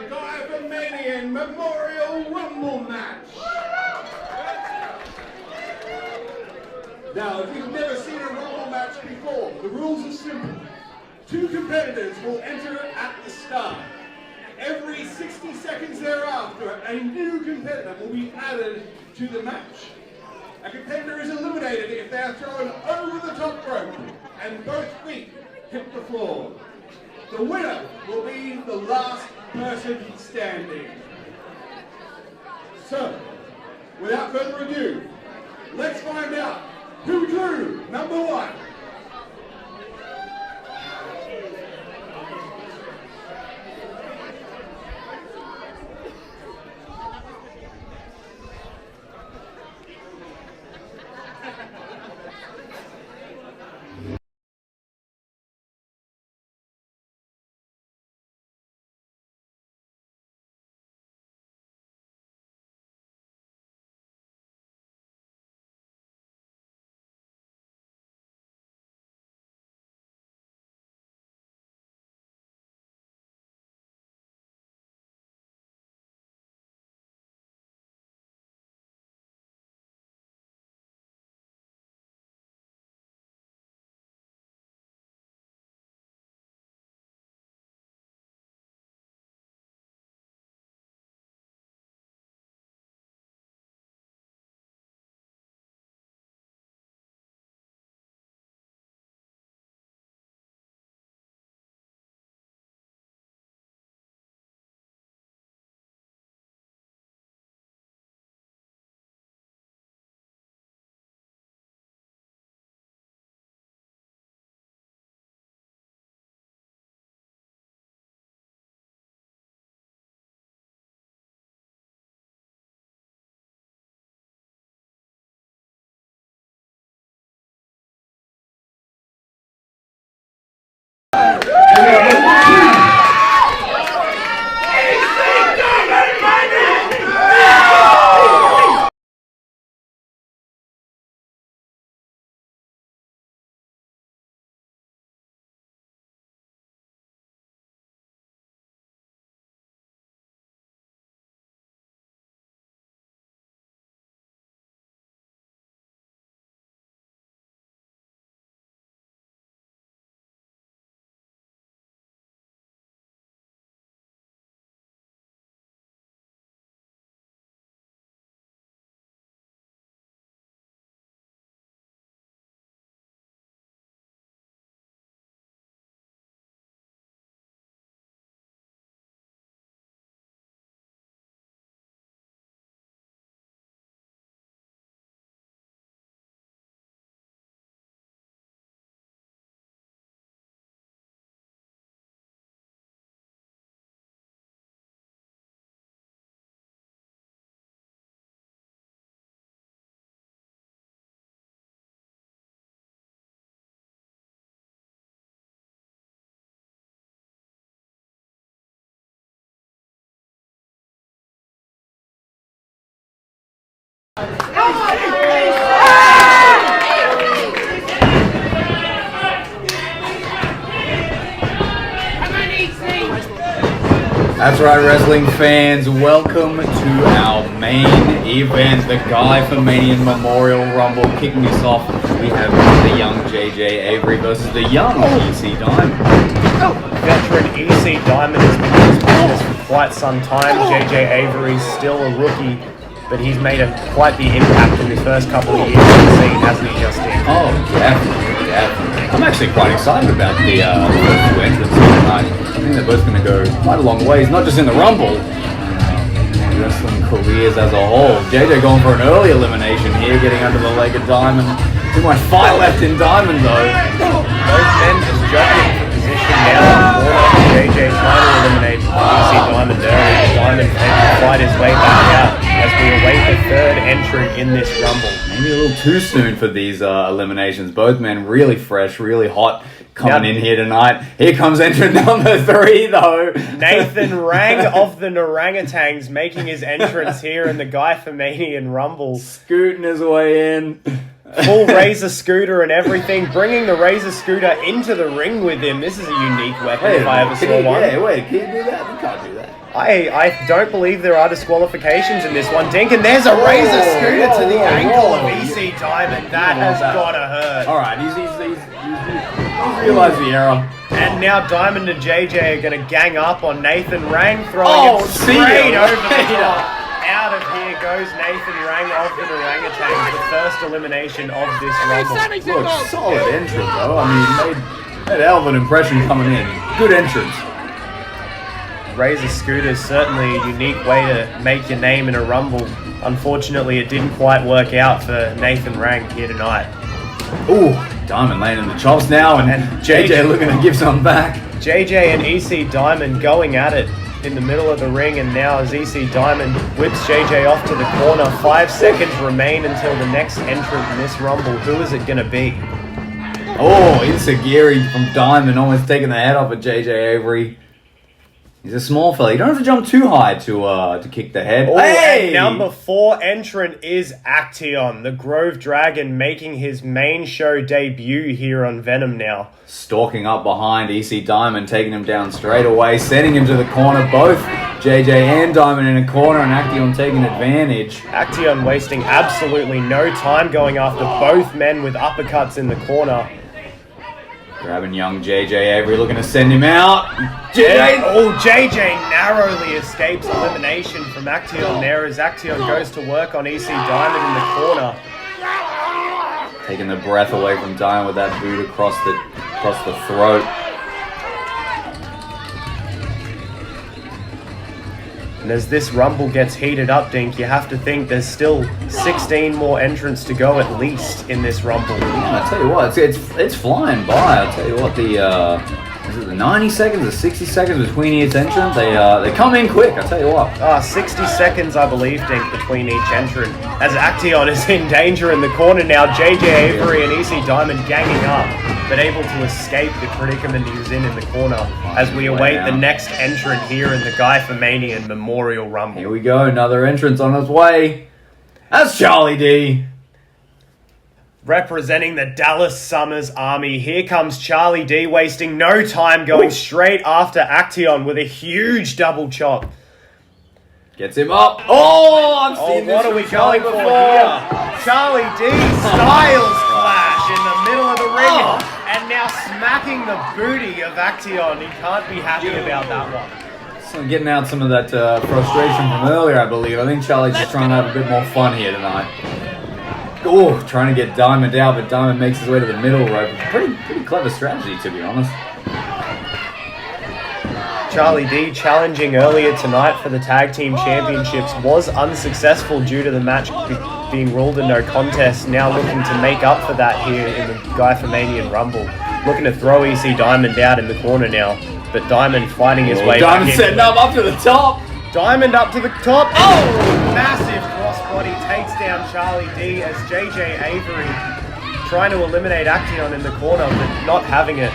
our Guy Fermanian Memorial Rumble match. Now, if you've never seen a Rumble match before, the rules are simple. 2 competitors will enter at the start. Every 60 seconds thereafter, a new competitor will be added to the match. A competitor is eliminated if they are thrown over the top rope and both feet hit the floor. The winner will be the last person standing. So, without further ado, let's find out who drew number 1. That's right, wrestling fans. Welcome to our main event, the Guy Fermanian Memorial Rumble. Kicking us off, we have the young JJ Avery versus the young EC Diamond. Veteran EC Diamond has been in this business for quite some time. JJ Avery's still a rookie, but he's made quite the impact in his first couple of years on the scene, hasn't he, Justin? Oh, definitely, definitely. I'm actually quite excited about the first 2 entrants here tonight. I think they're both going to go quite a long ways, not just in the Rumble, wrestling careers as a whole. JJ going for an early elimination here, getting under the leg of Diamond. Too much fight left in Diamond, though. Both men just jockeying for position now. JJ trying to eliminate EC Diamond early. Diamond able to fight his way back out as we await the 3rd entrant in this Rumble. Maybe a little too soon for these eliminations. Both men really fresh, really hot. Coming in here tonight. Here comes entrant number 3, though. Nathan Rang of the Narangatangs making his entrance here in the Guy Fermanian Rumble. Scooting his way in. Full Razor scooter and everything, bringing the Razor scooter into the ring with him. This is a unique weapon if I ever saw one. Yeah, wait, can you do that? You can't do that. I don't believe there are disqualifications in this one. Dink, and there's a Razor scooter to the ankle of EC Diamond. That has gotta hurt. Alright, he's realised the error. And now Diamond and JJ are gonna gang up on Nathan Rang, throwing him straight over the top. Out of here goes Nathan Rang of the Orangutans, the first elimination of this rumble. Look, solid entrance though. I mean, made a hell of an impression coming in. Good entrance. Razor scooter is certainly a unique way to make your name in a rumble. Unfortunately, it didn't quite work out for Nathan Rang here tonight. Ooh, Diamond landing the chops now, and JJ looking to give some back. JJ and EC Diamond going at it in the middle of the ring, and now as EC Diamond whips JJ off to the corner, 5 seconds remain until the next entrant in this rumble. Who is it going to be? Oh, Insagiri from Diamond almost taking the head off of JJ Avery. He's a small fella. You don't have to jump too high to kick the head. Oh, hey! And number 4 entrant is Action, the Grove Dragon, making his main show debut here on Venom now. Stalking up behind EC Diamond, taking him down straight away, sending him to the corner. Both JJ and Diamond in a corner, and Action taking advantage. Action wasting absolutely no time, going after both men with uppercuts in the corner. Grabbing young JJ Avery, looking to send him out. JJ narrowly escapes elimination from Action there as Action goes to work on EC Diamond in the corner. Taking the breath away from Diamond with that boot across the throat. And as this rumble gets heated up, Dink, you have to think there's still 16 more entrants to go at least in this rumble. Yeah, I tell you what, it's flying by. I'll tell you what, is it the 90 seconds or 60 seconds between each entrant? They come in quick, I tell you what. 60 seconds, I believe, Dink, between each entrant. As Action is in danger in the corner now, JJ Avery and EC Diamond ganging up, but able to escape the predicament he's in the corner as we await the next entrant here in the Fermanian Memorial Rumble. Here we go, another entrance on its way. That's Charlie D. Representing the Dallas Summers Army, here comes Charlie D, wasting no time, going straight after Action with a huge double chop. Gets him up. Oh, I've seen this. What are we going for here? Charlie D, Styles Clash in the middle of the ring, and now smacking the booty of Action. He can't be happy about that one. So getting out some of that frustration from earlier, I believe. I think Charlie's just trying to have a bit more fun here tonight. Oh, trying to get Diamond out, but Diamond makes his way to the middle rope. Pretty clever strategy, to be honest. Charlie D challenging earlier tonight for the Tag Team Championships was unsuccessful due to the match being ruled a no contest. Now looking to make up for that here in the Fermanian Rumble. Looking to throw EC Diamond out in the corner now, but Diamond fighting his way back in. Diamond setting up to the top. Diamond up to the top. Oh! Massive crossbody takes down Charlie D as JJ Avery trying to eliminate Action in the corner, but not having it.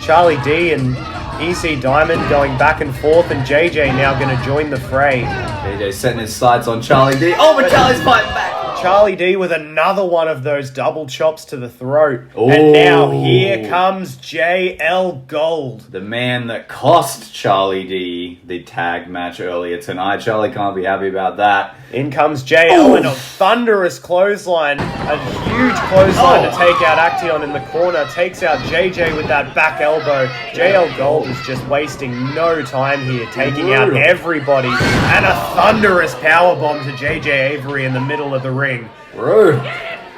Charlie D and EC Diamond going back and forth, and JJ now going to join the fray. JJ setting his sights on Charlie D. Oh, but Charlie's fighting back. Charlie D with another one of those double chops to the throat. Ooh. And now here comes JL Gold. The man that cost Charlie D the tag match earlier tonight. Charlie can't be happy about that. In comes JL and a thunderous clothesline. A huge clothesline to take out Action in the corner. Takes out JJ with that back elbow. JL Gold is just wasting no time here, taking out everybody. And a thunderous powerbomb to JJ Avery in the middle of the ring. Rude.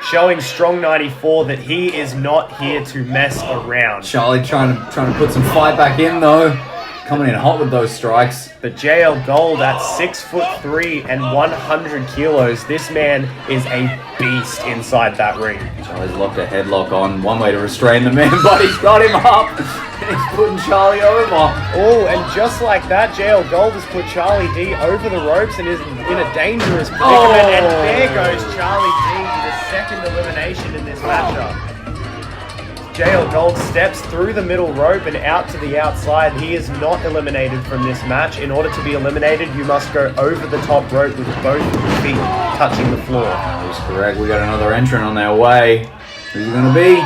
Showing Strong 94 that he is not here to mess around. Charlie trying to put some fight back in though. Coming in hot with those strikes. But JL Gold at 6'3" and 100 kilos. This man is a beast inside that ring. Charlie's locked a headlock on. One way to restrain the man, but he's got him up. And he's putting Charlie over. Oh, and just like that, JL Gold has put Charlie D over the ropes and is in a dangerous predicament. And there goes Charlie D, the second elimination in this matchup. JL Gold steps through the middle rope and out to the outside. He is not eliminated from this match. In order to be eliminated, you must go over the top rope with both feet touching the floor. That is correct. We got another entrant on their way. Who's it going to be?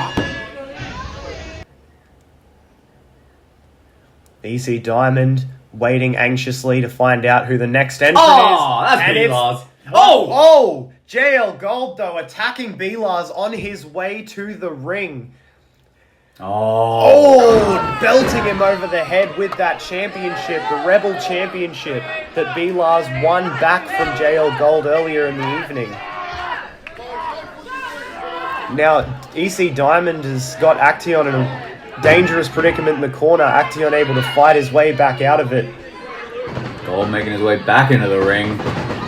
EC Diamond waiting anxiously to find out who the next entrant is. Oh, that's B-Lars. Oh! JL Gold, though, attacking B-Lars on his way to the ring. Oh, belting him over the head with that championship, the Rebel Championship that B-Lars won back from JL Gold earlier in the evening. Now, EC Diamond has got Action in a dangerous predicament in the corner. Action able to fight his way back out of it. Gold making his way back into the ring.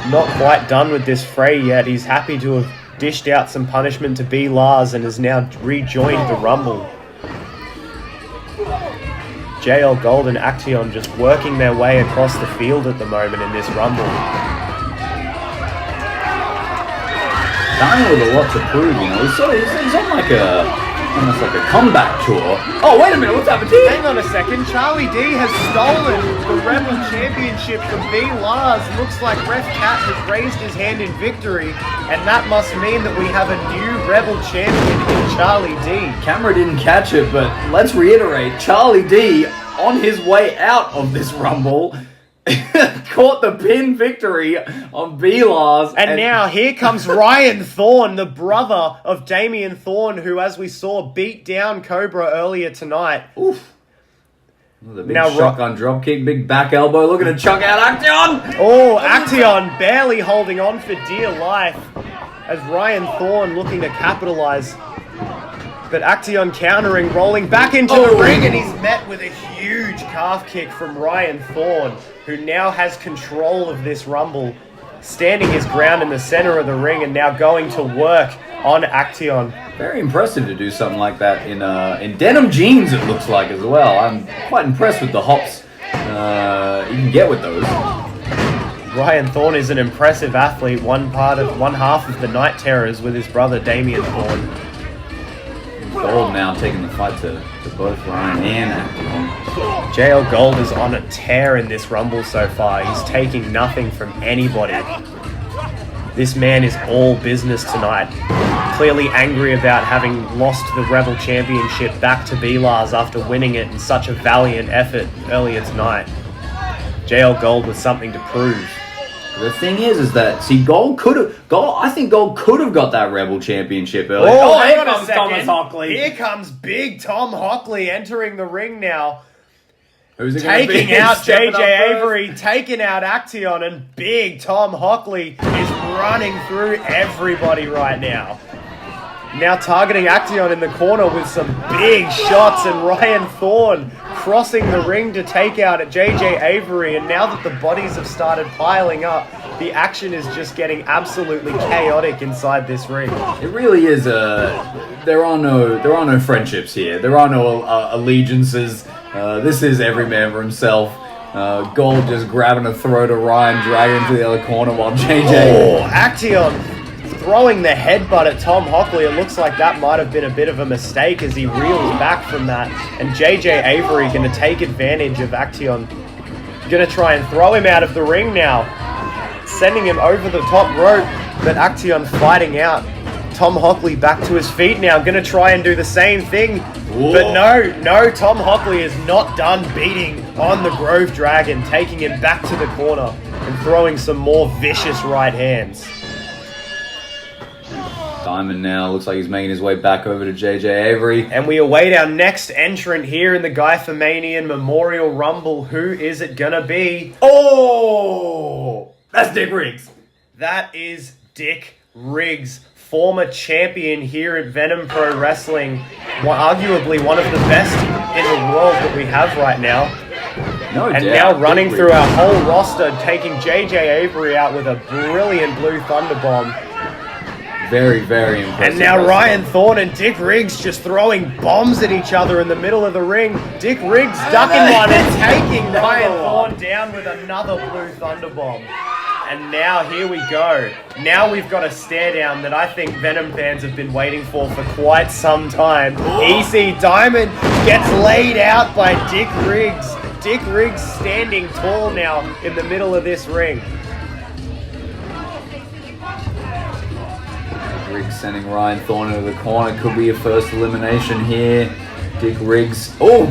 Not quite done with this fray yet. He's happy to have dished out some punishment to B-Lars and has now rejoined the Rumble. JL Gold and Action just working their way across the field at the moment in this Rumble. Daniel with a lot to prove, you know. He's on like almost like a comeback tour. Oh, wait a minute, what's happened here? Hang on a second. Charlie D has stolen the Rebel Championship from B-Lars. Looks like Ref Cat has raised his hand in victory, and that must mean that we have a new Rebel Champion in Charlie D. Camera didn't catch it, but let's reiterate, Charlie D, on his way out of this Rumble, caught the pin victory on B-Lars. And now here comes Ryan Thorne, the brother of Damian Thorne, who, as we saw, beat down Cobra earlier tonight. Oof. The big shotgun drop kick, big back elbow, looking to chuck out Action. Oh, Action barely holding on for dear life as Ryan Thorne looking to capitalize. But Action countering, rolling back into the ring, and he's met with a huge calf kick from Ryan Thorne, who now has control of this Rumble, standing his ground in the center of the ring and now going to work on Action. Very impressive to do something like that in denim jeans, it looks like, as well. I'm quite impressed with the hops you can get with those. Ryan Thorne is an impressive athlete, one half of the Night Terrors with his brother Damian Thorne. Gold now taking the fight to both Ryan and Action. JL Gold is on a tear in this Rumble so far. He's taking nothing from anybody. This man is all business tonight. Clearly angry about having lost the Rebel Championship back to B-Lars after winning it in such a valiant effort earlier tonight. JL Gold with something to prove. The thing is that, see, I think Gold could have got that Rebel Championship earlier. Oh, here hang on a comes second. Thomas Hockley. Here comes big Tom Hockley entering the ring now. Who's it gonna be? Taking out Stepping up JJ first. Avery, taking out Action, and big Tom Hockley is running through everybody right now. Now targeting Action in the corner with some big shots, and Ryan Thorne crossing the ring to take out at JJ Avery. And now that the bodies have started piling up, the action is just getting absolutely chaotic inside this ring. It really is. There are no friendships here. There are no allegiances. This is every man for himself. Gold just grabbing a throat of Ryan, dragging him to the other corner while JJ. Oh, Action throwing the headbutt at Tom Hockley. It looks like that might have been a bit of a mistake as he reels back from that. And JJ Avery going to take advantage of Action. Going to try and throw him out of the ring now. Sending him over the top rope, but Action fighting out. Tom Hockley back to his feet now, going to try and do the same thing. Whoa. But no, Tom Hockley is not done beating on the Grove Dragon, taking him back to the corner and throwing some more vicious right hands. Diamond now looks like he's making his way back over to JJ Avery. And we await our next entrant here in the Fermanian Memorial Rumble. Who is it gonna be? Oh! That's Dick Riggs. That is Dick Riggs, former champion here at Venom Pro Wrestling. Arguably one of the best in the world that we have right now. No and doubt. Now running through our whole roster, taking JJ Avery out with a brilliant blue Thunderbomb. Very, very impressive. And now Ryan Thorne and Dick Riggs just throwing bombs at each other in the middle of the ring. Dick Riggs ducking one and taking Ryan Thorne down with another blue Thunderbomb. And now here we go. Now we've got a stare down that I think Venom fans have been waiting for quite some time. EC Diamond gets laid out by Dick Riggs. Dick Riggs standing tall now in the middle of this ring. Riggs sending Ryan Thorne into the corner. Could be a first elimination here. Dick Riggs. Oh!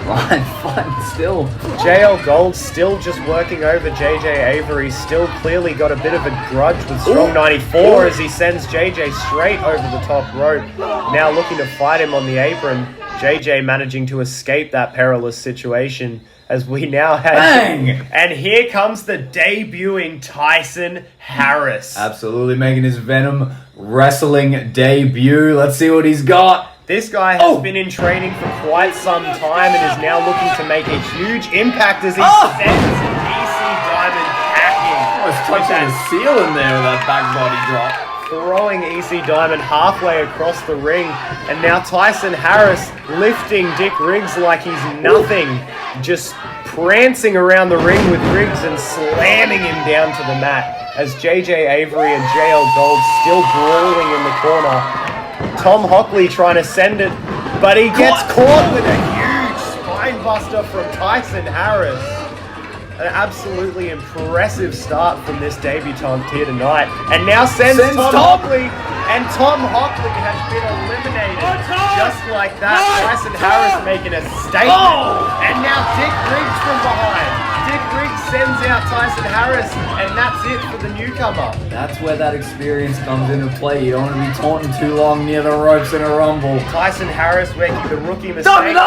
Ryan fighting still. JL Gold still just working over JJ Avery. Still clearly got a bit of a grudge with Strong 94 as he sends JJ straight over the top rope. Now looking to fight him on the apron. JJ managing to escape that perilous situation as we now have... Bang! And here comes the debuting Tyson Harris. Absolutely making his Venom wrestling debut. Let's see what he's got. This guy has been in training for quite some time and is now looking to make a huge impact as he sends EC Diamond packing. Almost touching the ceiling there with that back body drop. Throwing EC Diamond halfway across the ring. And now Tyson Harris lifting Dick Riggs like he's nothing. Just prancing around the ring with Riggs and slamming him down to the mat. As JJ Avery and JL Gold still brawling in the corner. Tom Hockley trying to send it, but he gets caught with a huge spine buster from Tyson Harris. An absolutely impressive start from this debutant here tonight. And now sends Tom Hockley, and Tom Hockley has been eliminated. Just like that, Tyson Harris making a statement. And now Dick Riggs from behind. Dick Riggs sends out Tyson Harris, and that's it for the newcomer. That's where that experience comes into play. You don't want to be taunting too long near the ropes in a rumble. Tyson Harris making the rookie mistake. Diamond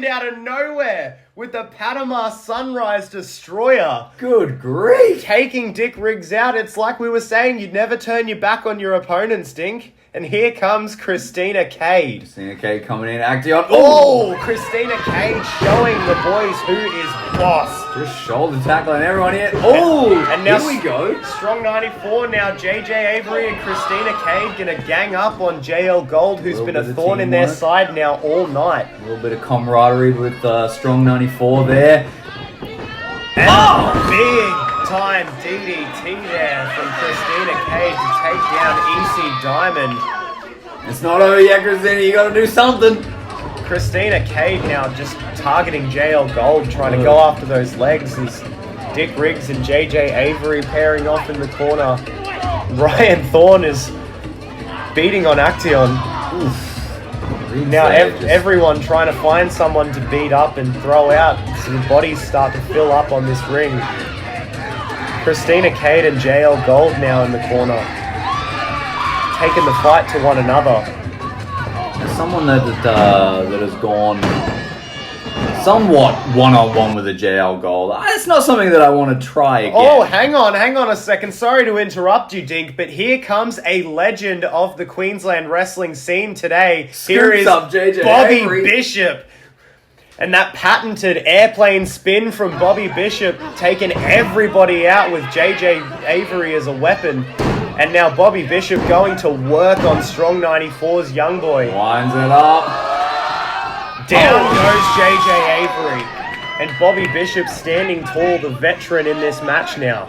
out of nowhere with the Panama Sunrise Destroyer. Good grief. Taking Dick Riggs out. It's like we were saying, you'd never turn your back on your opponents, Dink. And here comes Christina Cade. Christina Cade coming in, Action. Oh, Christina Cade showing the boys who is boss. Just shoulder tackling everyone here. Oh, and now here we go. Strong 94 now. JJ Avery and Christina Cade gonna gang up on JL Gold, who's been a thorn in their side now all night. A little bit of camaraderie with Strong 94 there. And big time DDT there from Christina Cade to take down EC Diamond. It's not over yet, Christina. You gotta do something. Christina Cade now just targeting JL Gold, trying to go after those legs as Dick Riggs and JJ Avery pairing off in the corner. Ryan Thorne is beating on Action. Now everyone trying to find someone to beat up and throw out, so the bodies start to fill up on this ring. Christina Cade and JL Gold now in the corner, taking the fight to one another. There's someone that has gone somewhat one-on-one with a JL Gold. It's not something that I want to try again. Oh, hang on a second. Sorry to interrupt you, Dink, but here comes a legend of the Queensland wrestling scene today. Here is JJ Bobby Avery. Bishop. And that patented airplane spin from Bobby Bishop, taking everybody out with JJ Avery as a weapon. And now Bobby Bishop going to work on Strong 94's young boy. Winds it up. Down goes JJ Avery. And Bobby Bishop standing tall, the veteran in this match now.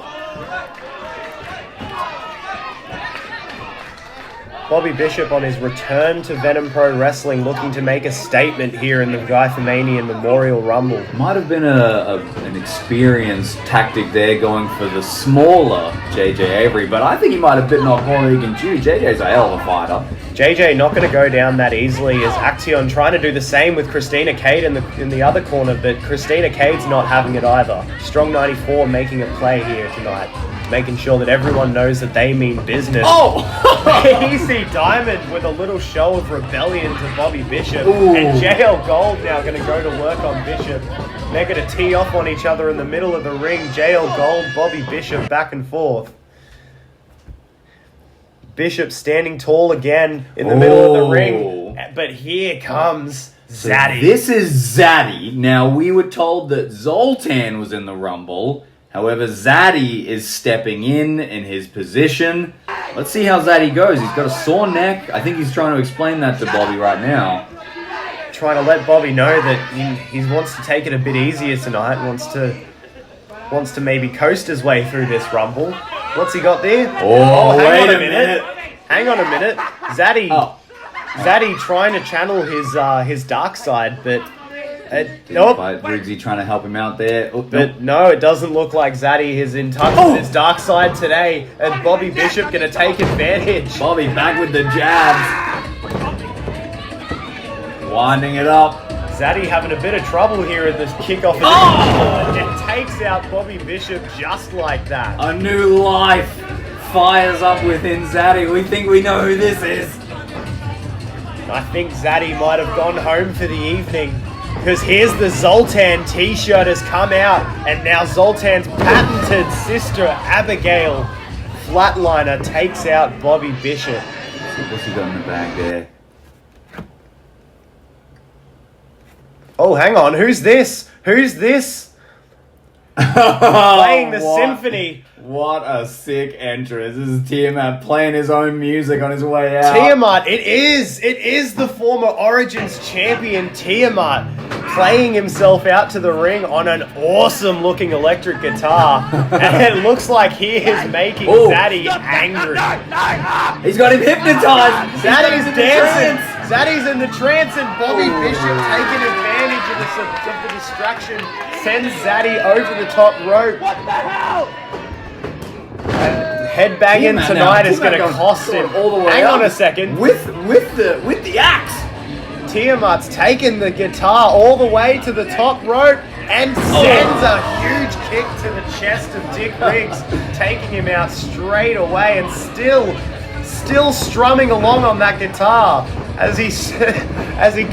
Bobby Bishop on his return to Venom Pro Wrestling, looking to make a statement here in the Fermanian Memorial Rumble. Might have been an experienced tactic there, going for the smaller JJ Avery, but I think he might have bitten off more than he can chew. JJ's a hell of a fighter. JJ not going to go down that easily, as Action trying to do the same with Christina Cade in the other corner, but Christina Cade's not having it either. Strong 94 making a play here tonight, making sure that everyone knows that they mean business. EC Diamond with a little show of rebellion to Bobby Bishop. Ooh. And JL Gold now going to go to work on Bishop. They're going to tee off on each other in the middle of the ring. JL Gold, Bobby Bishop back and forth. Bishop standing tall again in the middle of the ring. But here comes Zaddy. So this is Zaddy. Now, we were told that Zoltan was in the Rumble. However, Zaddy is stepping in his position. Let's see how Zaddy goes. He's got a sore neck. I think he's trying to explain that to Bobby right now. Trying to let Bobby know that he wants to take it a bit easier tonight. Wants to wants to maybe coast his way through this rumble. What's he got there? Oh, hang wait on a minute. Hang on a minute. Zaddy, Oh. Zaddy trying to channel his dark side, but Nope. Riggsy trying to help him out there. Oh, but no, it doesn't look like Zaddy is in touch with his dark side today. And Bobby Bishop gonna take advantage. Bobby back with the jabs. Winding it up. Zaddy having a bit of trouble here in this kickoff. And it takes out Bobby Bishop just like that. A new life fires up within Zaddy. We think we know who this is. I think Zaddy might have gone home for the evening. Because here's the Zoltan t-shirt has come out. And now Zoltan's patented sister, Abigail Flatliner, takes out Bobby Bishop. What's he got in the bag there? Oh, hang on. Who's this? Who's this? Playing the symphony. What a sick entrance. This is Tiamat playing his own music on his way out. Tiamat, it is the former Origins champion Tiamat playing himself out to the ring on an awesome looking electric guitar. And it looks like he is making Zaddy angry. He's got him hypnotized. Zaddy's dancing. Zaddy's in the trance and Bobby Bishop taking advantage of the distraction. Sends Zaddy over the top rope. What the hell? Headbanging tonight is going to cost him. All the way Hang up. on a second. With the axe. Tiamat's taken the guitar all the way to the top rope and sends a huge kick to the chest of Dick Riggs, taking him out straight away and still strumming along on that guitar as he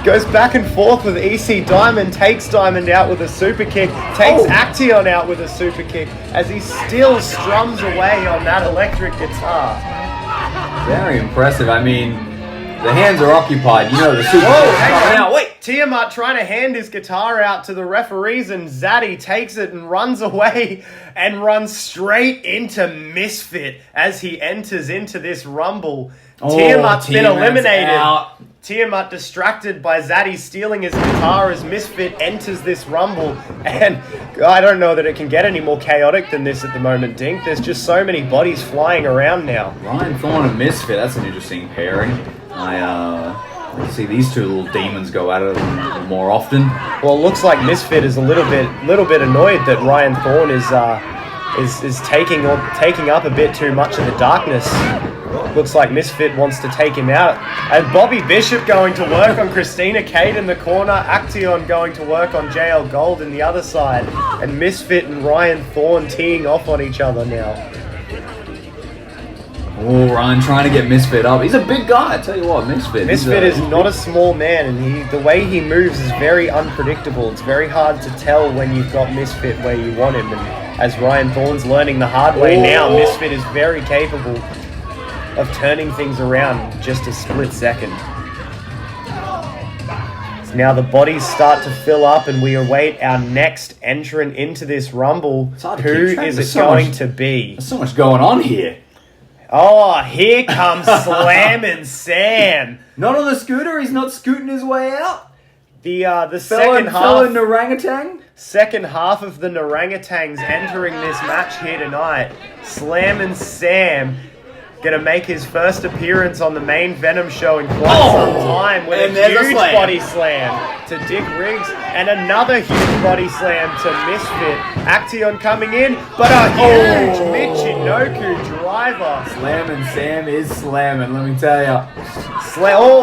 goes back and forth with EC Diamond, takes Diamond out with a super kick, takes Action out with a super kick as he still strums away on that electric guitar. Very impressive. I mean, the hands are occupied. You know the super Whoa, kick's hang coming on. out. Wait. Tiamat trying to hand his guitar out to the referees and Zaddy takes it and runs away and runs straight into Misfit as he enters into this rumble. Tiamat's been eliminated. Out. Tiamat distracted by Zaddy stealing his guitar as Misfit enters this rumble. And I don't know that it can get any more chaotic than this at the moment, Dink. There's just so many bodies flying around now. Ryan Thorne and Misfit. That's an interesting pairing. I see these two little demons go at it a little more often. Well, it looks like Misfit is a little bit annoyed that Ryan Thorne is taking up a bit too much of the darkness. Looks like Misfit wants to take him out. And Bobby Bishop going to work on Christina Cade in the corner. Action going to work on JL Gold in the other side. And Misfit and Ryan Thorne teeing off on each other now. Oh, Ryan trying to get Misfit up. He's a big guy, I tell you what, Misfit. Misfit is not a small man, and the way he moves is very unpredictable. It's very hard to tell when you've got Misfit where you want him. And as Ryan Thorne's learning the hard way now, Misfit is very capable of turning things around in just a split second. So now the bodies start to fill up, and we await our next entrant into this rumble. Who is it going to be? There's so much going on here. Oh, here comes Slammin' Sam. Not on the scooter. He's not scooting his way out. The second half of the Narangutans entering this match here tonight. Slammin' Sam gonna make his first appearance on the main Venom show in quite some time with a huge body slam to Dick Riggs and another huge body slam to Misfit. Action coming in, but a huge Michinoku driver. Slammin' Sam is slamming, let me tell ya.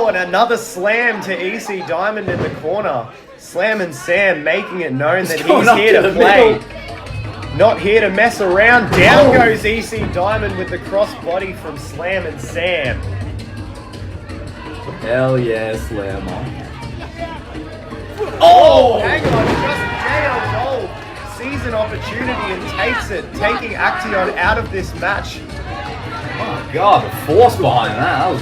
And another slam to EC Diamond in the corner. Slammin' Sam making it known that he's here to play. Not here to mess around. Down goes EC Diamond with the crossbody from Slammin' Sam. Hell yeah, Slammer. Hang on, just JL Gold sees an opportunity and takes it, taking Action out of this match. Oh my god, the force behind that was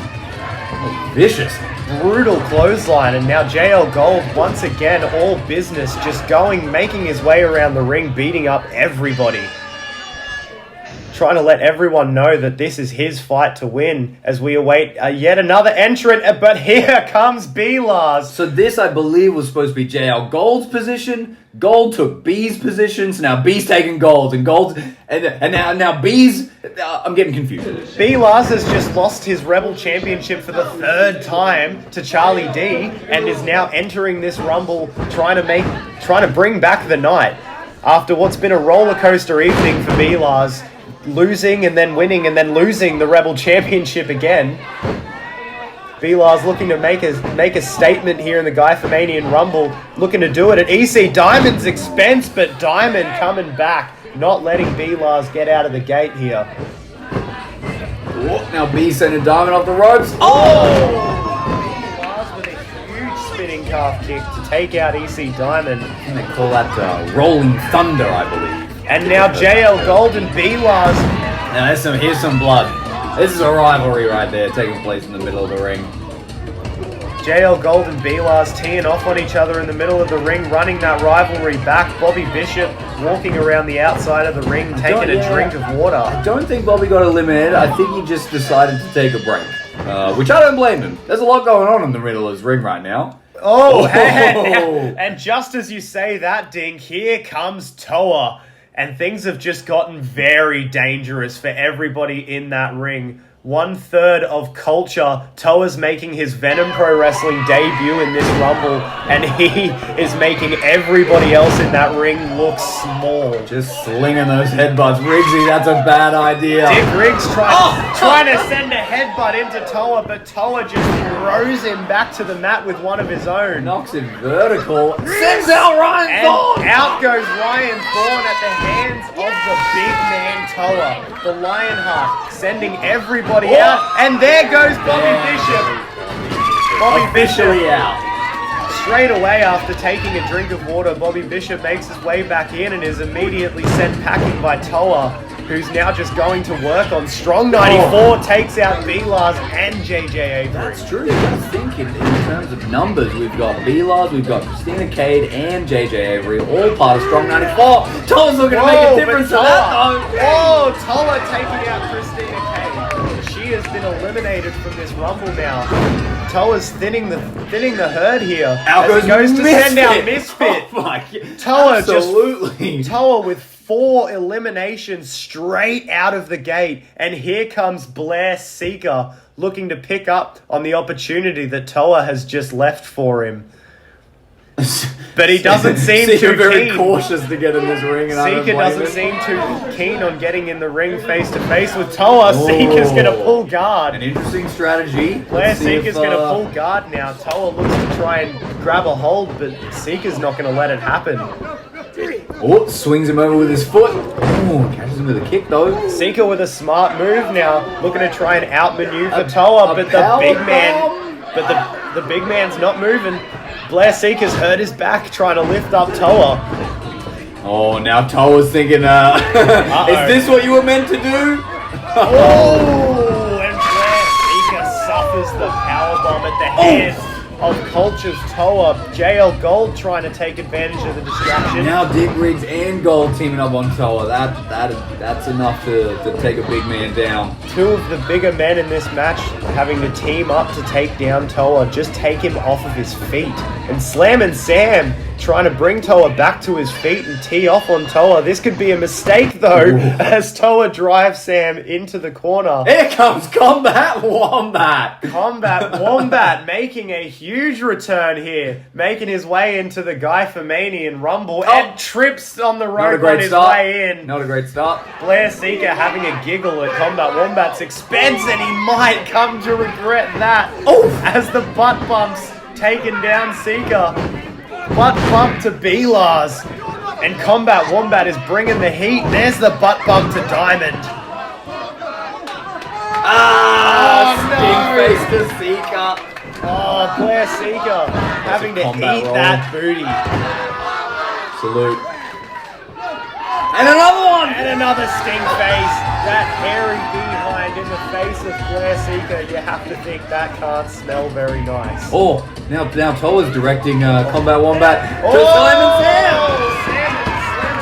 vicious. Brutal clothesline, and now JL Gold once again all business, just making his way around the ring, beating up everybody. trying to let everyone know that this is his fight to win as we await yet another entrant. But here comes B-Lars. So this, I believe, was supposed to be JL Gold's position. Gold took B's position, so now B's taking Gold, and Gold, and now B's. I'm getting confused. B-Lars has just lost his Rebel Championship for the 3rd time to Charlie D, and is now entering this Rumble trying to bring back the night after what's been a roller coaster evening for B-Lars, losing and then winning and then losing the Rebel Championship again. B-Lars looking to make a statement here in the Fermanian Rumble, looking to do it at EC Diamond's expense, but Diamond coming back, not letting B-Lars get out of the gate here. Oh, now B sending Diamond off the ropes. B-Lars with a huge spinning calf kick to take out EC Diamond. And they call that Rolling Thunder, I believe. And now JL Gold and B-Lars. Now here's some blood. This is a rivalry right there, taking place in the middle of the ring. JL Gold and B-Lars teeing off on each other in the middle of the ring, running that rivalry back. Bobby Bishop walking around the outside of the ring, taking a drink of water. I don't think Bobby got eliminated. I think he just decided to take a break, which I don't blame him. There's a lot going on in the middle of his ring right now. Oh, and just as you say that, Dink, here comes Toa. And things have just gotten very dangerous for everybody in that ring. 1/3 of culture. Toa's making his Venom Pro Wrestling debut in this Rumble, and he is making everybody else in that ring look small. Just slinging those headbutts. Riggsy, that's a bad idea. Dick Riggs trying to send a headbutt into Toa, but Toa just throws him back to the mat with one of his own. Knocks him vertical. Sends out Ryan Thorne. And out goes Ryan Thorne at the hands of the big man Toa, the Lionheart, sending everybody out. And there goes Bobby Bishop. Bobby Bishop out. Straight away after taking a drink of water, Bobby Bishop makes his way back in and is immediately sent packing by Toa, who's now just going to work on Strong 94, takes out B-Lars and JJ Avery. That's true. You gotta think in terms of numbers. We've got B-Lars, we've got Christina Cade and JJ Avery, all part of Strong 94. Toa's looking to make a difference to that though. Oh, Toa taking out Christina Cade. She has been eliminated from this Rumble now. Toa's thinning the herd here. Out as he goes to send out Misfit. Oh my God. Toa absolutely. Toa with 4 eliminations straight out of the gate. And here comes Blair Seeker looking to pick up on the opportunity that Toa has just left for him. But he doesn't seem too very keen. Cautious to get in this ring. And Seeker doesn't seem too keen on getting in the ring face to face with Toa. Seeker's going to pull guard. An interesting strategy. Blair Seeker's going to pull guard now. Toa looks to try and grab a hold, but Seeker's not going to let it happen. Oh, swings him over with his foot. Oh, catches him with a kick though. Seeker with a smart move now, looking to try and outmaneuver Toa, but the big man, the big man's not moving. Blair Seeker's hurt his back trying to lift up Toa. Oh, now Toa's thinking, is this what you were meant to do? Oh, and Blair Seeker suffers the powerbomb at the hands of Culture's Toa. JL Gold trying to take advantage of the distraction. Now Dick Riggs and Gold teaming up on Toa. That's enough to take a big man down. 2 of the bigger men in this match having to team up to take down Toa. Just take him off of his feet. And Slam and Sam trying to bring Toa back to his feet and tee off on Toa. This could be a mistake though, as Toa drives Sam into the corner. Here comes Combat Wombat. Combat Wombat making a huge return here, making his way into the Fermanian Rumble and trips on the rope on his way in. Not a great start. Blair Seeker having a giggle at Combat Wombat's expense, and he might come to regret that. As the butt bumps taken down Seeker. Butt bump to B-Lars. And Combat Wombat is bringing the heat. There's the butt bump to Diamond. Sting face to Seeker. Oh, Blair Seeker having to eat that booty. Salute. And another one! And another sting face. That hairy behind in the face of Blair Seeker. You have to think that can't smell very nice. Oh, now Toa's directing Combat Wombat to Slam and Sam. Slam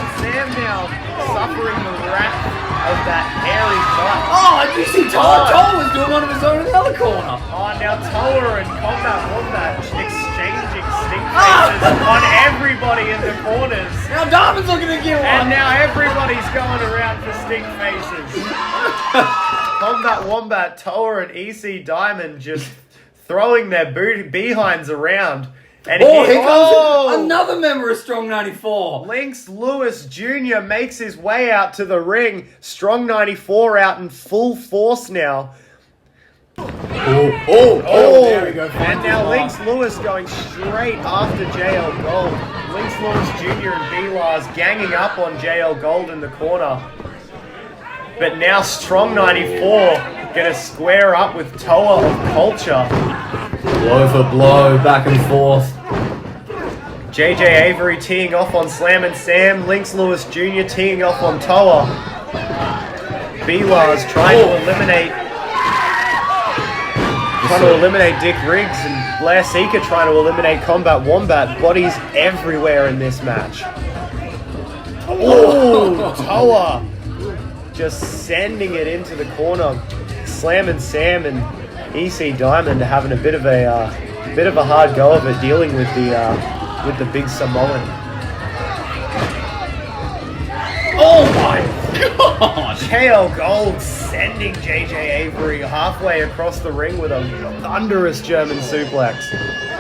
and Sam now suffering the wrath of of that hairy fight. Oh, did you see Toa? Toa was doing one of his own in the other corner. Oh, now Toa and Combat Wombat exchanging stink faces on everybody in the corners. Now Diamond's looking to get one. And now everybody's going around for stink faces. Combat Wombat, Toa, and EC Diamond just throwing their behinds around. And here comes another member of Strong 94. Lynx Lewis Jr. makes his way out to the ring. Strong 94 out in full force now. There we go. And now Lynx Lewis going straight after JL Gold. Lynx Lewis Jr. and B-Lars ganging up on JL Gold in the corner. But now Strong 94 gonna square up with Toa of Culture. Blow for blow, back and forth. JJ Avery teeing off on Slam and Sam. Lynx Lewis Jr. teeing off on Toa. B-Lars trying to eliminate Dick Riggs, and Blair Seeker trying to eliminate Combat Wombat. Bodies everywhere in this match. Oh, Toa just sending it into the corner. Slam and Sam and EC Diamond having a bit of a hard go of it, dealing with the big Samoan. Oh my god! JL Gold sending JJ Avery halfway across the ring with a thunderous German suplex.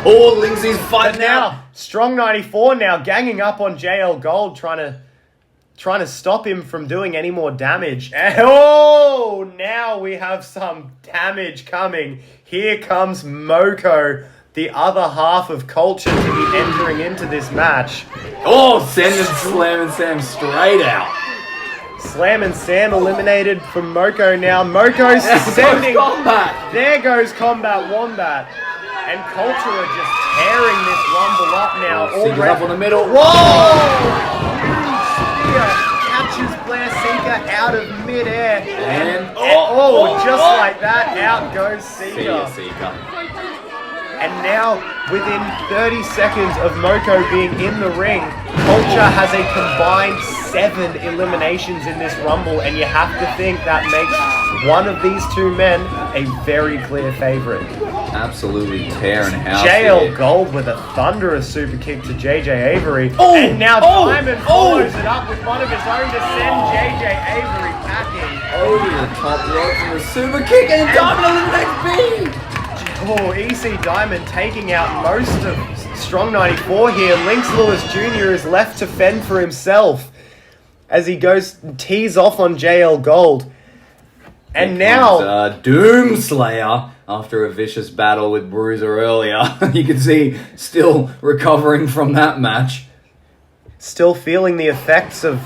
Oh, Lynxie's fighting now. Strong 94 now ganging up on JL Gold, trying to stop him from doing any more damage. And now we have some damage coming. Here comes Moko, the other half of Culture, to be entering into this match. Oh, sending Slam and Sam straight out. Slam and Sam eliminated from Moko now. Moko's sending... Combat. There goes Combat Wombat. And Culture are just tearing this rumble up now. Seeker's up on the middle. Whoa! Catches Blair Seeker out of midair. And just like that, out goes Seeker. Seeker. And now, within 30 seconds of Moko being in the ring, Culture has a combined 7 eliminations in this Rumble, and you have to think that makes one of these two men a very clear favorite. Absolutely tearing house. JL Gold with a thunderous super kick to JJ Avery. And now Diamond follows it up with one of his own to send JJ Avery packing. Over the top rope from the super kick, and Diamond eliminates B! Oh, EC Diamond taking out most of Strong 94 here. Lynx Lewis Jr. is left to fend for himself as he goes and tees off on JL Gold. And now... Doomslayer, after a vicious battle with Bruiser earlier. You can see still recovering from that match. Still feeling the effects of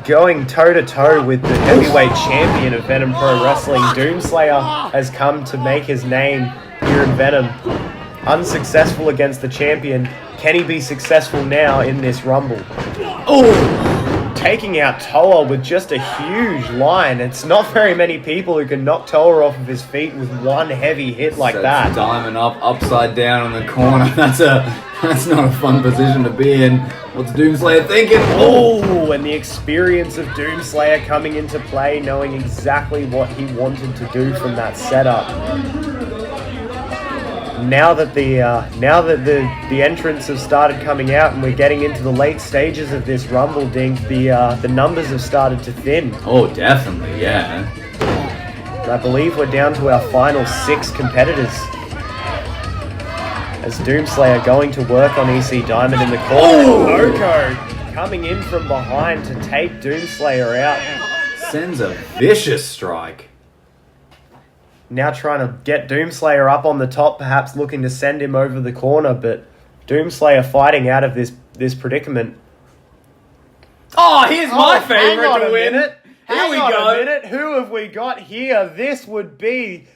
going toe-to-toe with the heavyweight champion of Venom Pro Wrestling. Doomslayer has come to make his name here in Venom. Unsuccessful against the champion. Can he be successful now in this Rumble? Oh! Taking out Toa with just a huge line. It's not very many people who can knock Toa off of his feet with one heavy hit like that. Diamond up, upside down in the corner. That's not a fun position to be in. What's Doomslayer thinking? Oh, and the experience of Doomslayer coming into play, knowing exactly what he wanted to do from that setup. Now that the entrants have started coming out and we're getting into the late stages of this Rumble, Dink, the numbers have started to thin. Oh, definitely, yeah. I believe we're down to our final 6 competitors. As Doomslayer going to work on EC Diamond in the corner. Oh! Moko coming in from behind to take Doomslayer out. Sends a vicious strike. Now trying to get Doomslayer up on the top, perhaps looking to send him over the corner, but Doomslayer fighting out of this predicament. Oh, here's my favorite hang on to a win. Minute. Here we Hang go. on a minute. Who have we got here? This would be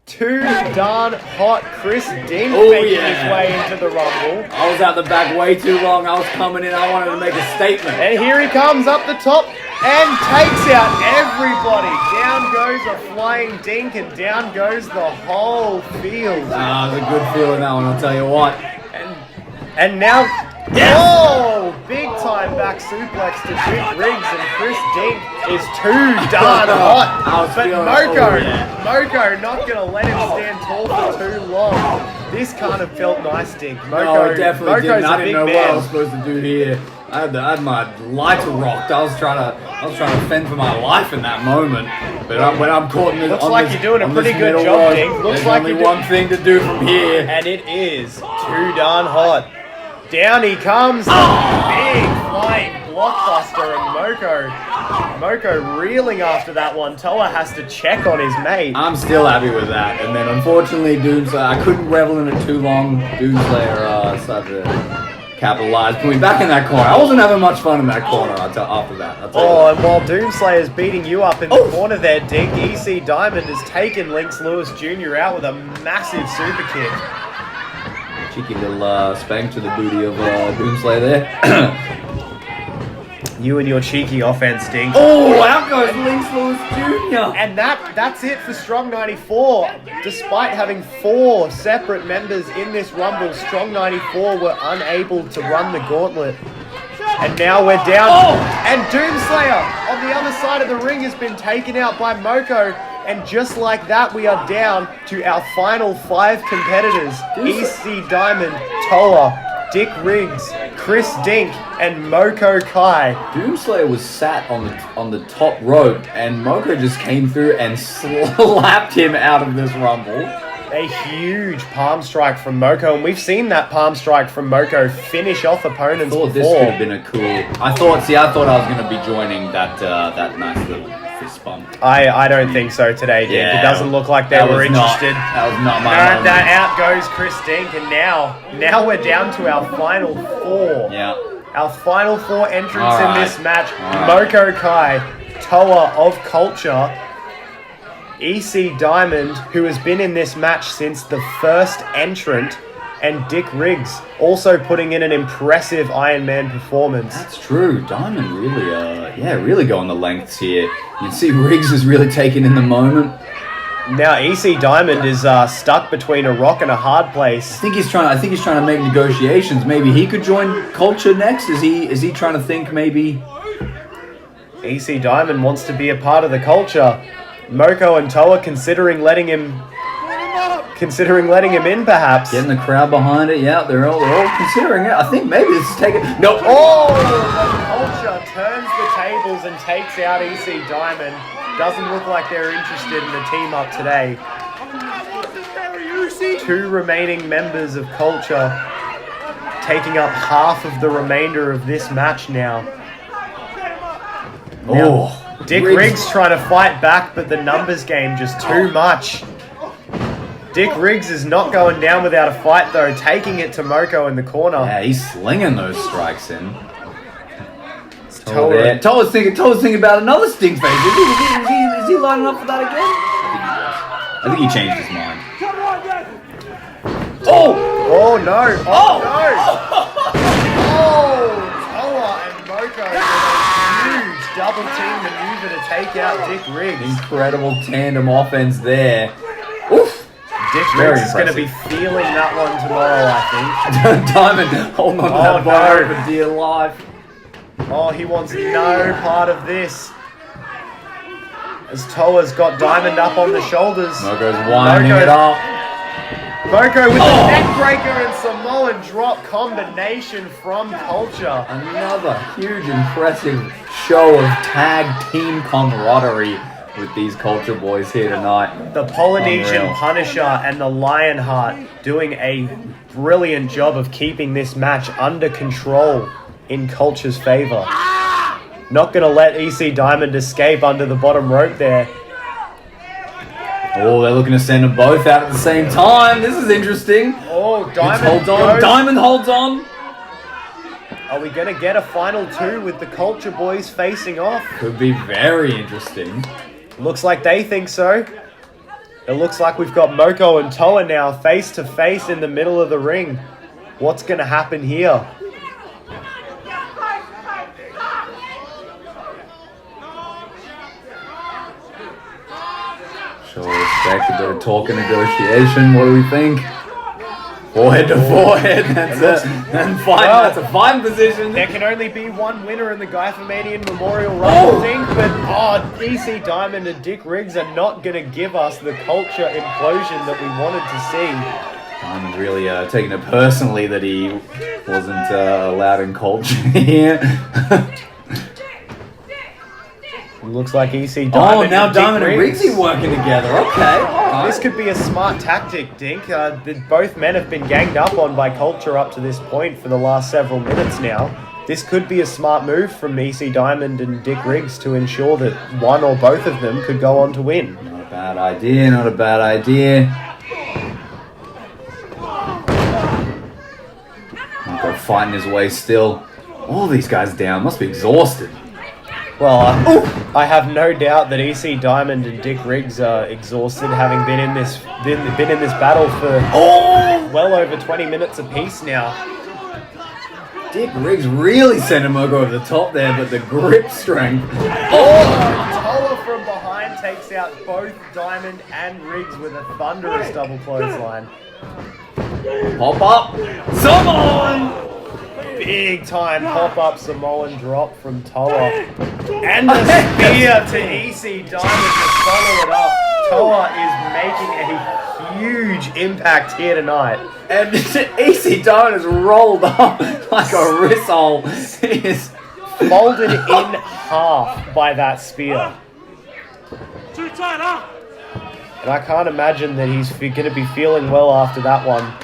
too darn hot Chris Dink making his way into the Rumble. I was out the back way too long. I was coming in. I wanted to make a statement. And here he comes up the top and takes out everybody. Down goes a flying Dink and down goes the whole field. It was a good feeling, that one, I'll tell you what. And now Yes! Oh, big time back suplex to Dick Riggs, and Chris Dink is too darn hot. But Moko not going to let him stand tall for too long. This kind of felt nice, Dink. No, it definitely didn't. I didn't know man. what I was supposed to do here. I had my lights rocked. I was trying to fend for my life in that moment. But when I'm caught in this, looks like you're doing a pretty good job, Dink. Looks there's like only one thing to do from here. And it is too darn hot. Down he comes. Big flying blockbuster, and Moko reeling after that one. Toa has to check on his mate. I'm still happy with that. And then unfortunately, Doomslayer, I couldn't revel in it too long. Doomslayer started to capitalize, put me back in that corner. I wasn't having much fun in that corner after that. And while Doomslayer's beating you up in the corner there, Dink, EC Diamond has taken Lynx Lewis Jr. out with a massive super kick. Cheeky little spank to the booty of Doomslayer there. You and your cheeky offense, Dink. Oh, out goes Lynx Lewis Jr. And that's it for Strong 94. Despite having 4 separate members in this Rumble, Strong 94 were unable to run the gauntlet. And now we're down. And Doomslayer on the other side of the ring has been taken out by Moko. And just like that, we are down to our final 5 competitors. EC Diamond, Toa, Dick Riggs, Chris Dink, and Moko Kai. Doomslayer was sat on the top rope, and Moko just came through and slapped him out of this Rumble. A huge palm strike from Moko, and we've seen that palm strike from Moko finish off opponents before. This could have been a cool. I thought I was going to be joining that nice little fist bump. I don't think so today, Dink. Yeah, it doesn't look like they were interested. That was not my moment. That out goes Chris Dink, and now we're down to our final 4. Yeah. Our final 4 entrants in this match. All right. Moko Kai, Toa of Culture, EC Diamond, who has been in this match since the first entrant, and Dick Riggs, also putting in an impressive Iron Man performance. That's true. Diamond really going the lengths here. You can see Riggs is really taking in the moment. Now EC Diamond is stuck between a rock and a hard place. I think he's trying to make negotiations. Maybe he could join Culture next. Is he trying to think maybe? EC Diamond wants to be a part of the Culture. Moko and Toa considering letting him in, perhaps. Getting the crowd behind it. Yeah, they're all considering it. I think maybe this is taking. No. Oh, the Culture turns the tables and takes out EC Diamond. Doesn't look like they're interested in the team up today. 2 remaining members of Culture taking up half of the remainder of this match now. Dick Riggs trying to fight back, but the numbers game just too much. Dick Riggs is not going down without a fight, though, taking it to Moko in the corner. Yeah, he's slinging those strikes in. Toa's thinking about another stink face. Is he lining up for that again? I think he changed his mind. Oh no! Toa and Moko with a huge double team maneuver to take out Dick Riggs. Incredible tandem offense there. Oof! Dick Riggs is going to be feeling that one tomorrow, I think. Diamond holding on to that bar for dear life. Oh, he wants no part of this. As Toa's got Diamond up on the shoulders. Moko's winding it up. Moko with the neck breaker and Samoan drop combination from Culture. Another huge, impressive show of tag team camaraderie with these Culture boys here tonight. The Polynesian Punisher and the Lionheart doing a brilliant job of keeping this match under control in Culture's favor. Not going to let EC Diamond escape under the bottom rope there. Oh, they're looking to send them both out at the same time. This is interesting. Oh, Diamond holds on. Diamond holds on. Are we going to get a final 2 with the Culture boys facing off? Could be very interesting. Looks like they think so. It looks like we've got Moko and Toa now face to face in the middle of the ring. What's going to happen here? Show respect, a bit of talk and negotiation. What do we think? Forehead to forehead. That's a fine position. There can only be one winner in the Guy Fermanian Memorial Rumble, Dink, but EC Diamond and Dick Riggs are not going to give us the culture implosion that we wanted to see. Diamond really taking it personally that he wasn't allowed in culture here. Looks like EC Diamond now and Diamond Dick and Riggs are working together. Okay. This could be a smart tactic, Dink. Both men have been ganged up on by culture up to this point for the last several minutes now. This could be a smart move from EC Diamond and Dick Riggs to ensure that one or both of them could go on to win. Not a bad idea, not a bad idea. Moko fighting his way still. All these guys down, must be exhausted. Well, I have no doubt that EC Diamond and Dick Riggs are exhausted, having been in this battle for well over 20 minutes apiece now. Dick Riggs really sent Moko over the top there, but the grip strength. Toa from behind takes out both Diamond and Riggs with a thunderous double clothesline. Pop up, Samoan! Big time pop-up Samoan drop from Toa. And the spear to EC Diamond to follow it up. Toa is making a huge impact here tonight. And EC Diamond is rolled up like a rissole. He is folded in half by that spear. And I can't imagine that he's going to be feeling well after that one.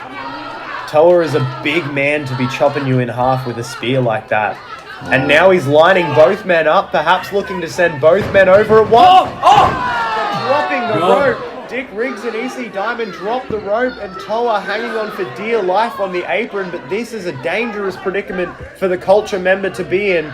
Toa is a big man to be chopping you in half with a spear like that. And now he's lining both men up, perhaps looking to send both men over at once. Dropping the rope. Dick Riggs and EC Diamond drop the rope, and Toa hanging on for dear life on the apron, but this is a dangerous predicament for the culture member to be in.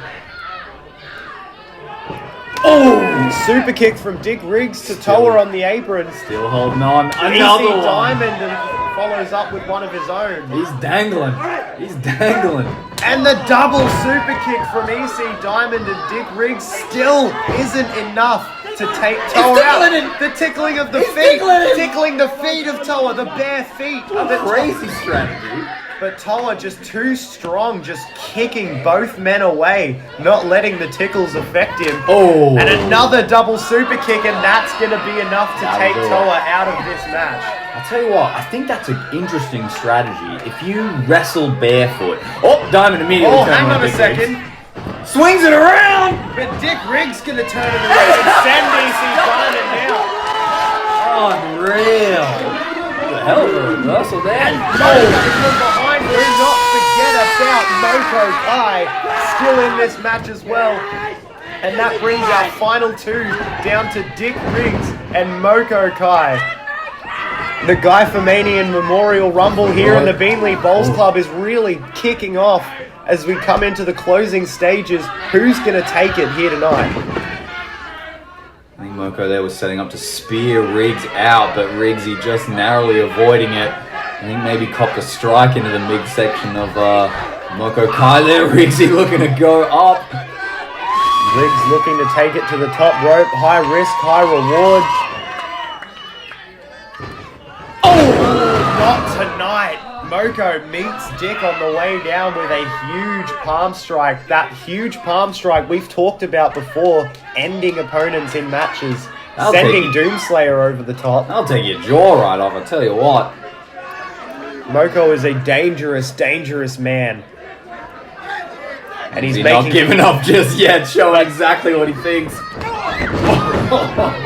Super kick from Dick Riggs to Toa on the apron. Still holding on. Another EC one. Diamond follows up with one of his own. He's dangling. He's dangling. And the double super kick from EC Diamond and Dick Riggs still isn't enough to take Toa out. The tickling of the feet. Tickling the feet of Toa, the bare feet. Crazy strategy. But Toa just too strong, just kicking both men away, not letting the tickles affect him. And another double super kick, and that's going to be enough to take Toa out of this match. I'll tell you what, I think that's an interesting strategy. If you wrestle barefoot. Diamond immediately turns hang on a second. Swings it around! But Dick Riggs going to turn it around and send EC Diamond out. Unreal. What the hell of a reversal there. And from behind, do not forget about Moko Kai, still in this match as well. And that brings our final two down to Dick Riggs and Moko Kai. The Guy Fermanian Memorial Rumble here in the Beanley Bowls Club is really kicking off as we come into the closing stages. Who's going to take it here tonight? I think Moko there was setting up to spear Riggs out, but Riggs, he just narrowly avoiding it. I think maybe copped a strike into the midsection of Moko Kai there. Riggsy looking to go up. Riggs looking to take it to the top rope. High risk, high reward. Not tonight. Moko meets Dick on the way down with a huge palm strike. That huge palm strike we've talked about before, ending opponents in matches, sending Doomslayer over the top. I'll take your jaw right off, I tell you what. Moko is a dangerous, dangerous man. And he's not giving up just yet, showing exactly what he thinks.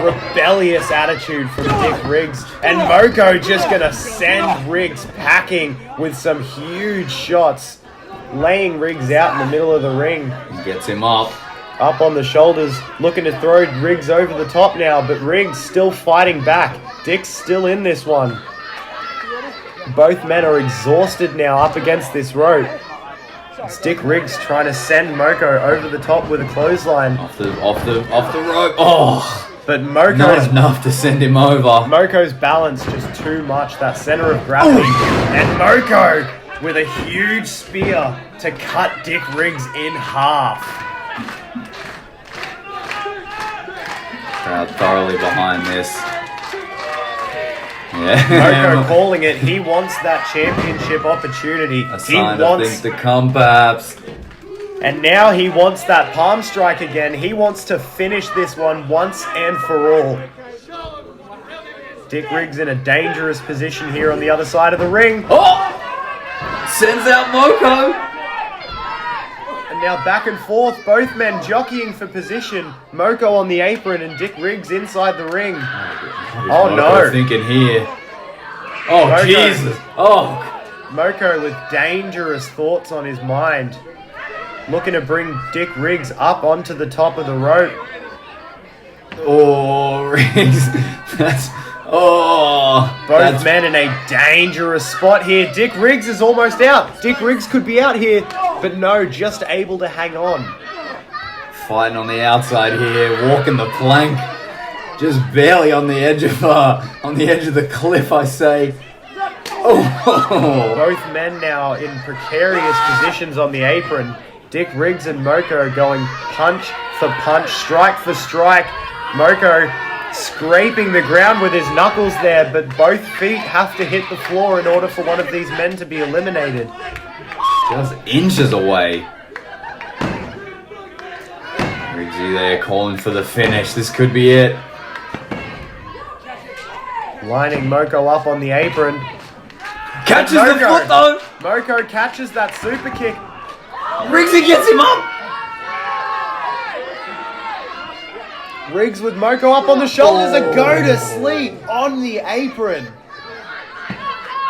Rebellious attitude from Dick Riggs. And Moko just going to send Riggs packing with some huge shots. Laying Riggs out in the middle of the ring. He gets him up. Up on the shoulders, looking to throw Riggs over the top now, but Riggs still fighting back. Dick's still in this one. Both men are exhausted now up against this rope. It's Dick Riggs trying to send Moko over the top with a clothesline. Off the rope. But Moko's not enough to send him over. Moko's balance just too much. That center of gravity. And Moko with a huge spear to cut Dick Riggs in half. Crowd thoroughly behind this. Moko calling it. He wants that championship opportunity. A sign of things to come, perhaps. And now he wants that palm strike again. He wants to finish this one once and for all. Dick Riggs in a dangerous position here on the other side of the ring. Oh! Sends out Moko. And now back and forth, both men jockeying for position. Moko on the apron and Dick Riggs inside the ring. Oh no. Thinking here. Oh, Moko. Jesus. Oh. Moko with dangerous thoughts on his mind. Looking to bring Dick Riggs up onto the top of the rope. Oh, Riggs. Both men in a dangerous spot here. Dick Riggs is almost out. Dick Riggs could be out here, but no, just able to hang on. Fighting on the outside here, walking the plank, just barely on the edge of the cliff, I say. Oh. Both men now in precarious positions on the apron. Dick Riggs and Moko going punch for punch, strike for strike. Moko scraping the ground with his knuckles there, but both feet have to hit the floor in order for one of these men to be eliminated. Just inches away. Riggsy there calling for the finish. This could be it. Lining Moko up on the apron. Catches the foot though. Moko catches that super kick. Riggsy gets him up. Riggs with Moko up on the shoulders, a go to sleep on the apron.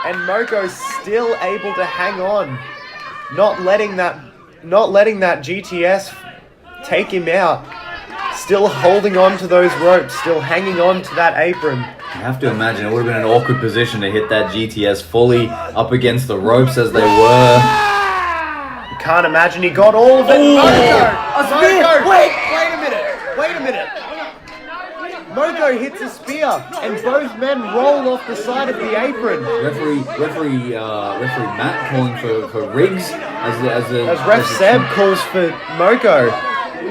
And Moko still able to hang on. Not letting that GTS take him out. Still holding on to those ropes, still hanging on to that apron. I have to imagine it would have been an awkward position to hit that GTS fully up against the ropes as they were. You can't imagine he got all of it. Moko! Wait a minute. Moko hits a spear, and both men roll off the side of the apron. Referee Matt calling for Riggs as Ref Seb calls for Moko.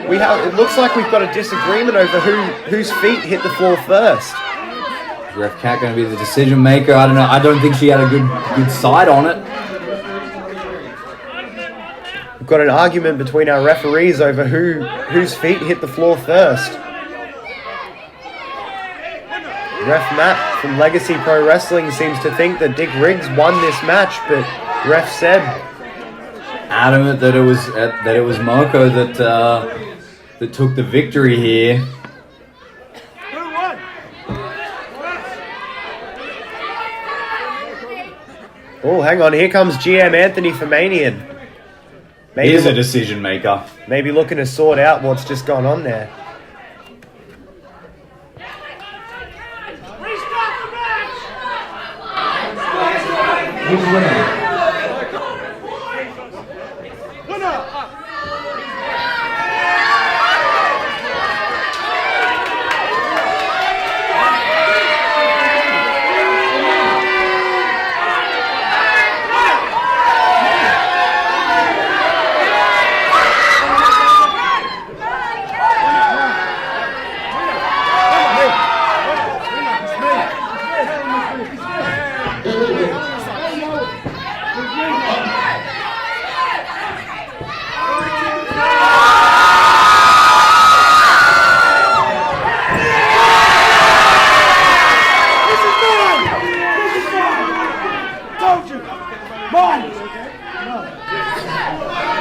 It looks like we've got a disagreement over whose feet hit the floor first. Is Ref Cat going to be the decision maker? I don't know. I don't think she had a good side on it. We've got an argument between our referees over whose feet hit the floor first. Ref Matt from Legacy Pro Wrestling seems to think that Dick Riggs won this match, but Ref Seb adamant that it was Moko that took the victory here. Oh, hang on! Here comes GM Anthony Fermanian. He's a decision maker. Maybe looking to sort out what's just gone on there. Who's the winner?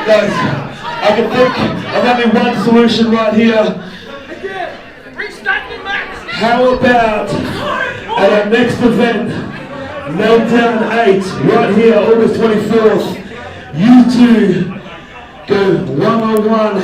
Guys, I can think of only one solution right here. How about at our next event, Meltdown 8, right here, August 24th, you two go one-on-one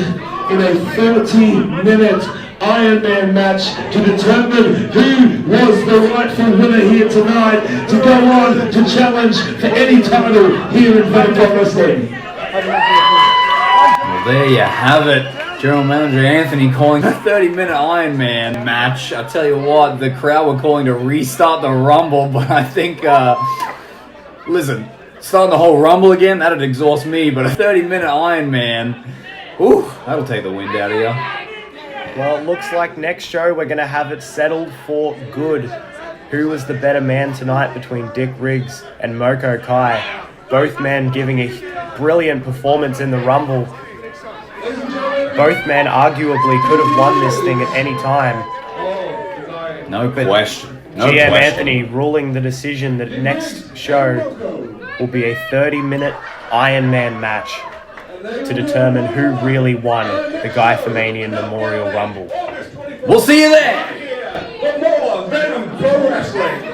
in a 30-minute Ironman match to determine who was the rightful winner here tonight to go on to challenge for any title here in Venom Wrestling. Well, there you have it. General Manager Anthony calling a 30-minute Ironman match. I tell you what, the crowd were calling to restart the Rumble, but I think, listen, starting the whole Rumble again, that'd exhaust me, but a 30-minute Ironman, ooh, that'll take the wind out of you. Well, it looks like next show we're going to have it settled for good. who was the better man tonight between Dick Riggs and Moko Kai. Both men giving a brilliant performance in the Rumble. Both men arguably could have won this thing at any time. No question. No GM question. Anthony ruling the decision that next show will be a 30-minute Iron Man match to determine who really won the Guy Fermanian Memorial Rumble. We'll see you there. For more Venom Pro Wrestling.